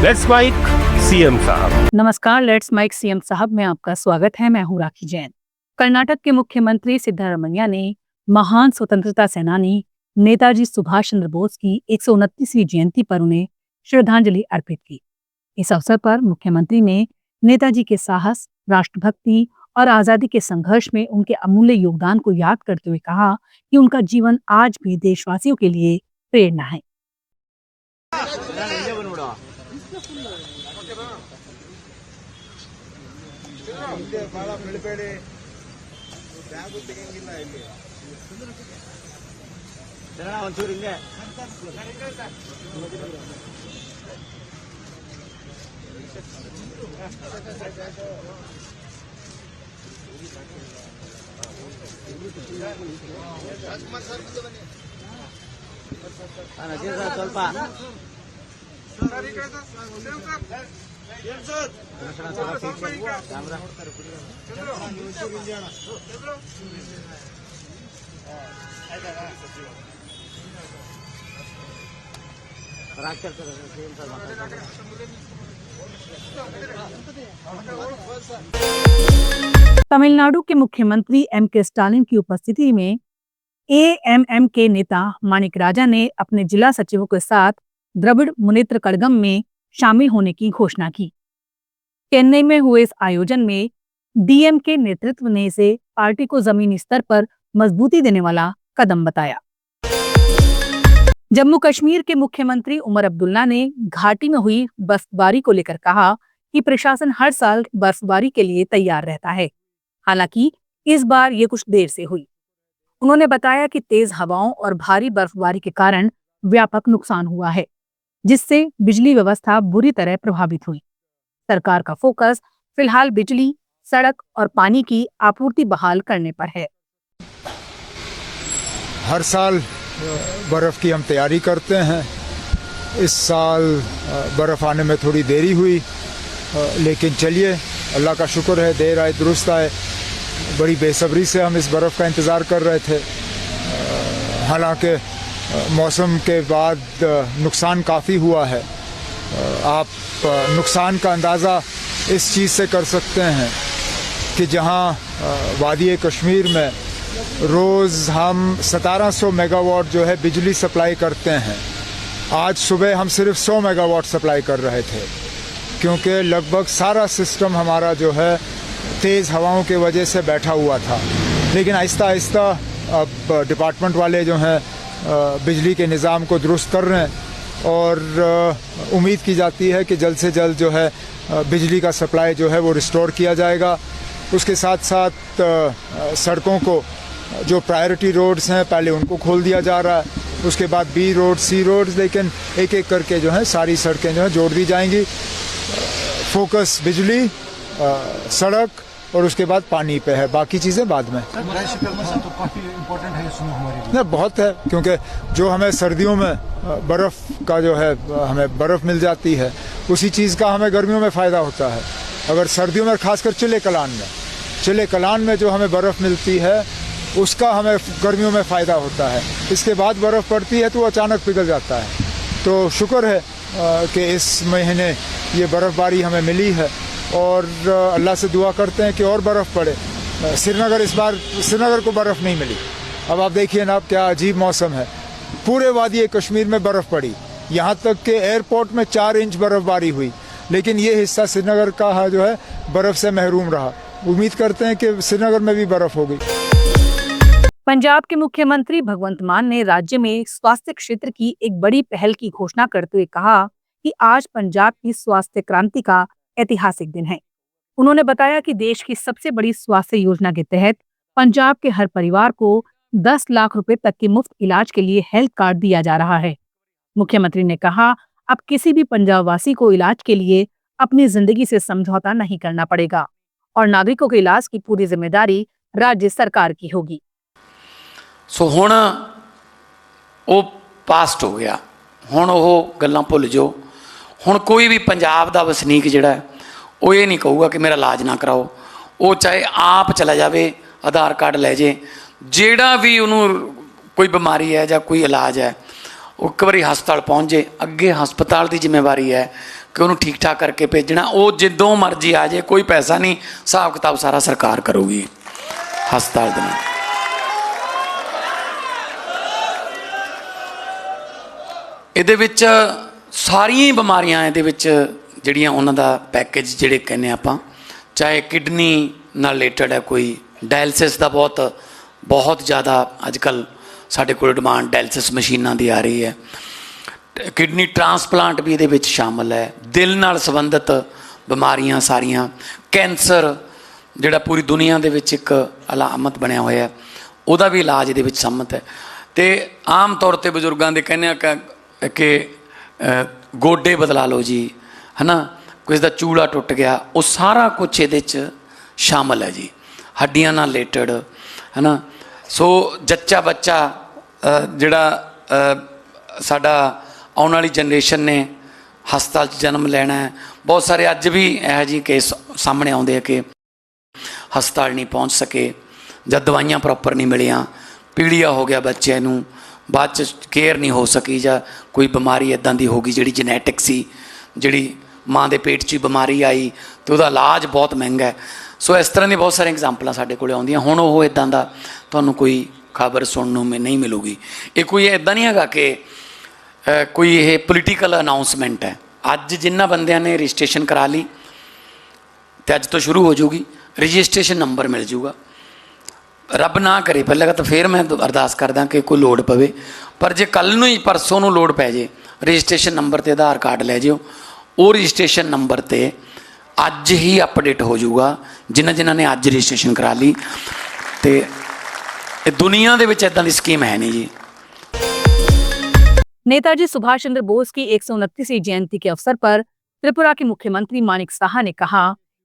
Let's mic CM साहब। नमस्कार, let's mic CM साहब में आपका स्वागत है। मैं हूं राखी जैन। कर्नाटक के मुख्यमंत्री सिद्धारमैया ने महान स्वतंत्रता सेनानी नेताजी सुभाष चंद्र बोस की 129वीं जयंती पर उन्हें श्रद्धांजलि अर्पित की। इस अवसर पर मुख्यमंत्री ने नेताजी के साहस, राष्ट्रभक्ति और आजादी के संघर्ष में उनके अमूल्य योगदान को याद करते हुए कहा कि उनका जीवन आज भी देशवासियों के लिए प्रेरणा है। तमिलनाडु के मुख्यमंत्री एम.के. स्टालिन की उपस्थिति में एएमएम के नेता माणिक राजा ने अपने जिला सचिवों के साथ द्रविड़ मुनेत्र कड़गम में शामिल होने की घोषणा की। चेन्नई में हुए इस आयोजन में डीएम के नेतृत्व ने इसे पार्टी को जमीनी स्तर पर मजबूती देने वाला कदम बताया। जम्मू कश्मीर के मुख्यमंत्री उमर अब्दुल्ला ने घाटी में हुई बर्फबारी को लेकर कहा कि प्रशासन हर साल बर्फबारी के लिए तैयार रहता है, हालांकि इस बार ये कुछ देर से हुई। उन्होंने बताया कि तेज हवाओं और भारी बर्फबारी के कारण व्यापक नुकसान हुआ है, जिससे बिजली व्यवस्था बुरी तरह प्रभावित हुई। सरकार का फोकस फिलहाल बिजली, सड़क और पानी की आपूर्ति बहाल करने पर है। हर साल बर्फ की हम तैयारी करते हैं। इस साल बर्फ आने में थोड़ी देरी हुई, लेकिन चलिए, अल्लाह का शुक्र है, देर आए दुरुस्त आए। बड़ी बेसब्री से हम इस बर्फ़ का इंतज़ार कर रहे थे। हालांकि मौसम के बाद नुकसान काफ़ी हुआ है। आप नुकसान का अंदाज़ा इस चीज़ से कर सकते हैं कि जहां वादी कश्मीर में रोज़ हम 1700 मेगावाट जो है बिजली सप्लाई करते हैं, आज सुबह हम सिर्फ 100 मेगावाट सप्लाई कर रहे थे, क्योंकि लगभग सारा सिस्टम हमारा जो है तेज़ हवाओं की वजह से बैठा हुआ था। लेकिन आहिस्ता आहिस्ता अब डिपार्टमेंट वाले जो हैं बिजली के निज़ाम को दुरुस्त कर रहे हैं और उम्मीद की जाती है कि जल्द से जल्द जो है बिजली का सप्लाई जो है वो रिस्टोर किया जाएगा। उसके साथ साथ सड़कों को जो प्रायोरिटी रोड्स हैं पहले उनको खोल दिया जा रहा है, उसके बाद बी रोड, सी रोड्स, लेकिन एक एक करके जो है सारी सड़कें जो है जोड़ दी जाएंगी। फोकस बिजली, सड़क और उसके बाद पानी पे है, बाकी चीज़ें बाद में। तो काफ़ी इम्पोर्टेंट है हमारे लिए। नहीं, बहुत है, क्योंकि जो हमें सर्दियों में बर्फ़ का जो है हमें बर्फ़ मिल जाती है, उसी चीज़ का हमें गर्मियों में फ़ायदा होता है। अगर सर्दियों में, खासकर चिले कलान में जो हमें बर्फ़ मिलती है उसका हमें गर्मियों में फ़ायदा होता है। इसके बाद बर्फ़ पड़ती है तो अचानक पिघल जाता है। तो शुक्र है कि इस महीने ये बर्फ़बारी हमें मिली है और अल्लाह से दुआ करते हैं कि और बर्फ़ पड़े। श्रीनगर को बर्फ़ नहीं मिली। अब आप देखिए ना, क्या अजीब मौसम है। पूरे वादी कश्मीर में बर्फ़ पड़ी, यहाँ तक कि एयरपोर्ट में 4 इंच बर्फ़बारी हुई, लेकिन ये हिस्सा श्रीनगर का जो है बर्फ़ से महरूम रहा। उम्मीद करते हैं कि श्रीनगर में भी बर्फ़ होगी। पंजाब के मुख्यमंत्री भगवंत मान ने राज्य में स्वास्थ्य क्षेत्र की एक बड़ी पहल की घोषणा करते हुए कहा कि आज पंजाब की स्वास्थ्य क्रांति का ऐतिहासिक दिन है। उन्होंने बताया कि देश की सबसे बड़ी स्वास्थ्य योजना के तहत पंजाब के हर परिवार को 10 लाख रुपए तक के मुफ्त इलाज के लिए हेल्थ कार्ड दिया जा रहा है। मुख्यमंत्री ने कहा, अब किसी भी पंजाब वासी को इलाज के लिए अपनी जिंदगी से समझौता नहीं करना पड़ेगा और नागरिकों के इलाज की पूरी जिम्मेदारी राज्य सरकार की होगी। सो हुण वो पास्ट हो गया, हुण वो गल्लां भुल जाओ। हुण कोई भी पंजाब दा वसनीक जिहड़ा है वो ये नहीं कहूगा कि मेरा इलाज ना कराओ। वो चाहे आप चला जाए, आधार कार्ड लै जे, जिहड़ा भी उन्होंने कोई बीमारी है या कोई इलाज है, ਉਹ ਇੱਕ ਵਾਰੀ ਹਸਪਤਾਲ ਪਹੁੰਚ ਜੇ, ਅੱਗੇ ਹਸਪਤਾਲ ਦੀ ਜ਼ਿੰਮੇਵਾਰੀ ਹੈ ਕਿ ਉਹਨੂੰ ਠੀਕ ਠਾਕ ਕਰਕੇ ਭੇਜਣਾ। ਉਹ ਜਦੋਂ ਮਰਜ਼ੀ ਆ ਜਾਏ, ਕੋਈ ਪੈਸਾ ਨਹੀਂ, ਹਿਸਾਬ ਕਿਤਾਬ ਸਾਰਾ ਸਰਕਾਰ ਕਰੂਗੀ ਹਸਪਤਾਲ ਦੇ ਨਾਲ। ਇਹਦੇ ਵਿੱਚ ਸਾਰੀਆਂ ਹੀ ਬਿਮਾਰੀਆਂ ਇਹਦੇ ਵਿੱਚ ਜਿਹੜੀਆਂ ਉਹਨਾਂ ਦਾ ਪੈਕੇਜ ਜਿਹੜੇ ਕਹਿੰਦੇ ਆਪਾਂ, ਚਾਹੇ ਕਿਡਨੀ ਨਾਲ ਰਿਲੇਟਡ ਹੈ, ਕੋਈ ਡਾਇਲਸਿਸ ਦਾ ਬਹੁਤ ਜ਼ਿਆਦਾ ਅੱਜ ਕੱਲ੍ਹ ਸਾਡੇ ਕੋਲ ਡਿਮਾਂਡ ਡਾਇਲਸਿਸ ਮਸ਼ੀਨਾਂ ਦੀ ਆ ਰਹੀ ਹੈ। ਕਿਡਨੀ ਟ੍ਰਾਂਸਪਲਾਂਟ ਵੀ ਇਹਦੇ ਵਿੱਚ ਸ਼ਾਮਲ ਹੈ। ਦਿਲ ਨਾਲ ਸੰਬੰਧਿਤ ਬਿਮਾਰੀਆਂ ਸਾਰੀਆਂ, ਕੈਂਸਰ ਜਿਹੜਾ ਪੂਰੀ ਦੁਨੀਆ ਦੇ ਵਿੱਚ ਇੱਕ ਅਲਾਮਤ ਬਣਿਆ ਹੋਇਆ, ਉਹਦਾ ਵੀ ਇਲਾਜ ਇਹਦੇ ਵਿੱਚ ਸੰਮਤ ਹੈ। ਅਤੇ ਆਮ ਤੌਰ 'ਤੇ ਬਜ਼ੁਰਗਾਂ ਦੇ ਕਹਿੰਦੇ ਆ ਕਿ ਗੋਡੇ ਬਦਲਾ ਲਓ ਜੀ, ਹੈ ਨਾ, ਕਿਸੇ ਦਾ ਚੂੜਾ ਟੁੱਟ ਗਿਆ, ਉਹ ਸਾਰਾ ਕੁਛ ਇਹਦੇ 'ਚ ਸ਼ਾਮਲ ਹੈ ਜੀ, ਹੱਡੀਆਂ ਨਾਲ ਰਿਲੇਟਡ, ਹੈ ਨਾ। ਸੋ ਜੱਚਾ ਬੱਚਾ ਜਿਹੜਾ ਸਾਡਾ ਆਉਣ ਵਾਲੀ ਜਨਰੇਸ਼ਨ ਨੇ ਹਸਪਤਾਲ 'ਚ ਜਨਮ ਲੈਣਾ ਹੈ। ਬਹੁਤ ਸਾਰੇ ਅੱਜ ਵੀ ਇਹੋ ਜਿਹੇ ਕੇਸ ਸਾਹਮਣੇ ਆਉਂਦੇ ਆ ਕਿ ਹਸਪਤਾਲ ਨਹੀਂ ਪਹੁੰਚ ਸਕੇ ਜਾਂ ਦਵਾਈਆਂ ਪ੍ਰੋਪਰ ਨਹੀਂ ਮਿਲੀਆਂ, ਪੀੜੀਆ ਹੋ ਗਿਆ ਬੱਚਿਆਂ ਨੂੰ, ਬਾਅਦ 'ਚ ਕੇਅਰ ਨਹੀਂ ਹੋ ਸਕੀ, ਜਾਂ ਕੋਈ ਬਿਮਾਰੀ ਇੱਦਾਂ ਦੀ ਹੋ ਗਈ ਜਿਹੜੀ ਜੈਨੇਟਿਕ ਸੀ, ਜਿਹੜੀ ਮਾਂ ਦੇ ਪੇਟ 'ਚ ਹੀ ਬਿਮਾਰੀ ਆਈ ਅਤੇ ਉਹਦਾ ਇਲਾਜ ਬਹੁਤ ਮਹਿੰਗਾ ਹੈ। ਸੋ ਇਸ ਤਰ੍ਹਾਂ ਦੀਆਂ ਬਹੁਤ ਸਾਰੀਆਂ ਐਗਜ਼ਾਮਪਲਾਂ ਸਾਡੇ ਕੋਲ ਆਉਂਦੀਆਂ। ਹੁਣ ਉਹ ਇੱਦਾਂ ਦਾ ਤੁਹਾਨੂੰ ਕੋਈ ਖਬਰ ਸੁਣਨ ਨੂੰ ਨਹੀਂ ਮਿਲੂਗੀ। ਇਹ ਕੋਈ ਇੱਦਾਂ ਨਹੀਂ ਹੈਗਾ ਕਿ ਕੋਈ ਇਹ ਪੋਲੀਟੀਕਲ ਅਨਾਊਂਸਮੈਂਟ ਹੈ। ਅੱਜ ਜਿਨ੍ਹਾਂ ਬੰਦਿਆਂ ਨੇ ਰਜਿਸਟ੍ਰੇਸ਼ਨ ਕਰਾ ਲਈ ਅਤੇ ਅੱਜ ਤੋਂ ਸ਼ੁਰੂ ਹੋ ਜਾਊਗੀ, ਰਜਿਸਟ੍ਰੇਸ਼ਨ ਨੰਬਰ ਮਿਲ ਜੂਗਾ। ਰੱਬ ਨਾ ਕਰੇ ਪਹਿਲਾਂ ਤਾਂ ਫਿਰ ਮੈਂ ਅਰਦਾਸ ਕਰਦਾ ਕਿ ਕੋਈ ਲੋੜ ਪਵੇ, ਪਰ ਜੇ ਕੱਲ੍ਹ ਨੂੰ ਹੀ ਪਰਸੋਂ ਨੂੰ ਲੋੜ ਪੈ ਜੇ, ਰਜਿਸਟ੍ਰੇਸ਼ਨ ਨੰਬਰ 'ਤੇ ਆਧਾਰ ਕਾਰਡ ਲੈ ਜਿਓ। ਉਹ ਰਜਿਸਟ੍ਰੇਸ਼ਨ ਨੰਬਰ 'ਤੇ ਅੱਜ ਹੀ ਅਪਡੇਟ ਹੋ ਜਾਊਗਾ ਜਿਨ੍ਹਾਂ ਨੇ ਅੱਜ ਰਜਿਸਟ੍ਰੇਸ਼ਨ ਕਰਾ ਲਈ। ਅਤੇ ਇਹ ਦੁਨੀया ਦੇ ਵਿੱਚ ਇੱਦਾਂ ਦੀ ਸਕੀਮ ਹੈ नहीं जी। नेताजी सुभाष चंद्र बोस की 129वीं जयंती के अवसर पर त्रिपुरा के मुख्यमंत्री मानिक साहा ने कहा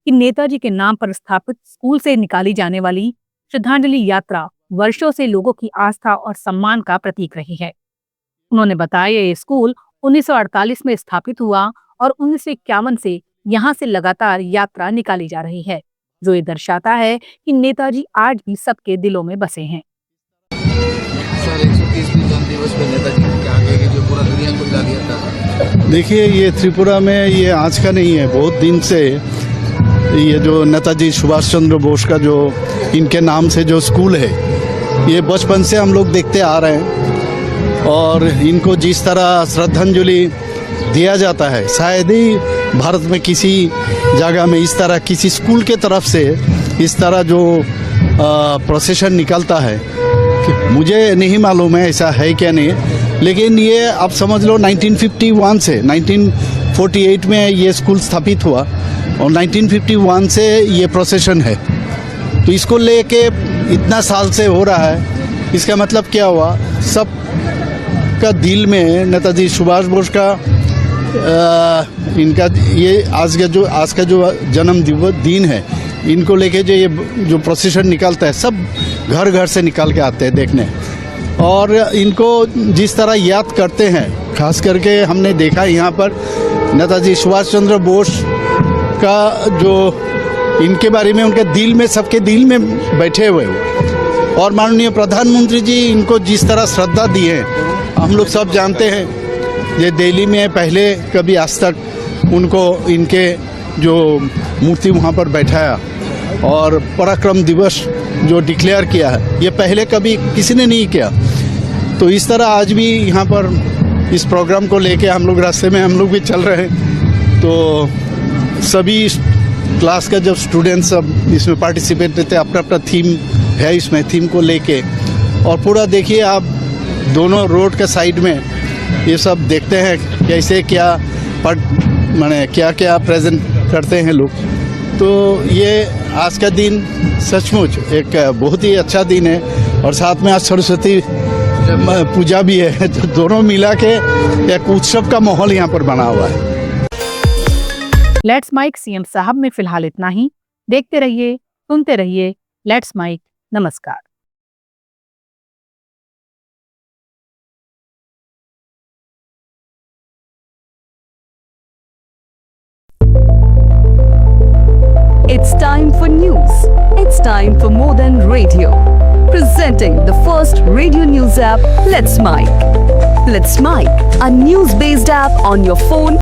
कि नेताजी के नाम पर स्थापित स्कूल से निकाली जाने वाली श्रद्धांजलि यात्रा वर्षों से लोगों की आस्था और सम्मान का प्रतीक रही है। उन्होंने बताया ये स्कूल 1948 में स्थापित हुआ और 1951 से यहाँ से लगातार यात्रा निकाली जा रही है, जो ये दर्शाता है कि नेताजी आज भी सबके दिलों में बसे हैं। सर 130वें जन्म दिवस पर नेताजी क्या कहेंगे जो पूरा दुनिया को हिला दिया था? देखिए, ये त्रिपुरा में ये आज का नहीं है, बहुत दिन से ये जो नेताजी सुभाष चंद्र बोस का जो इनके नाम से जो स्कूल है, ये बचपन से हम लोग देखते आ रहे हैं। और इनको जिस तरह श्रद्धांजलि दिया जाता है, शायद ही भारत में किसी जगह में इस तरह किसी स्कूल के तरफ से इस तरह जो प्रोसेशन निकलता है, मुझे नहीं मालूम है ऐसा है क्या नहीं। लेकिन ये आप समझ लो 1951 से 1948 में ये स्कूल स्थापित हुआ और 1951 से ये प्रोसेशन है। तो इसको लेके इतना साल से हो रहा है, इसका मतलब क्या हुआ, सब का दिल में नेताजी सुभाष बोस का इनका ये आज का जो जन्म दिन है, इनको लेके जो ये जो प्रोसेशन निकलता है, सब घर घर से निकाल के आते हैं देखने। और इनको जिस तरह याद करते हैं, खास करके हमने देखा यहाँ पर नेताजी सुभाष चंद्र बोस का जो इनके बारे में उनके दिल में, सबके दिल में बैठे हुए हो। और माननीय प्रधानमंत्री जी इनको जिस तरह श्रद्धा दी है, हम लोग सब जानते हैं। ये दिल्ली में पहले कभी आज तक उनको इनके जो मूर्ति वहाँ पर बैठाया और पराक्रम दिवस जो डिक्लेयर किया है, ये पहले कभी किसी ने नहीं किया। तो इस तरह आज भी यहाँ पर इस प्रोग्राम को लेके हम लोग रास्ते में हम लोग भी चल रहे हैं। तो सभी क्लास का जब स्टूडेंट्स सब इसमें पार्टिसिपेट करते, अपना अपना थीम है, इसमें थीम को लेके। और पूरा देखिए आप दोनों रोड के साइड में ये सब देखते हैं कैसे क्या माने क्या क्या प्रेजेंट करते हैं लोग। तो ये आज का दिन सचमुच एक बहुत ही अच्छा दिन है। और साथ में आज सरस्वती पूजा भी है, तो दोनों मिला के एक उत्सव का माहौल यहाँ पर बना हुआ है। लेट्स माइक सीएम साहब में फिलहाल इतना ही। देखते रहिए, सुनते रहिए लेट्स माइक। नमस्कार। It's time for news. It's time for more than radio. Presenting the first radio news app, Let's Mic. Let's Mic, a news-based app on your phone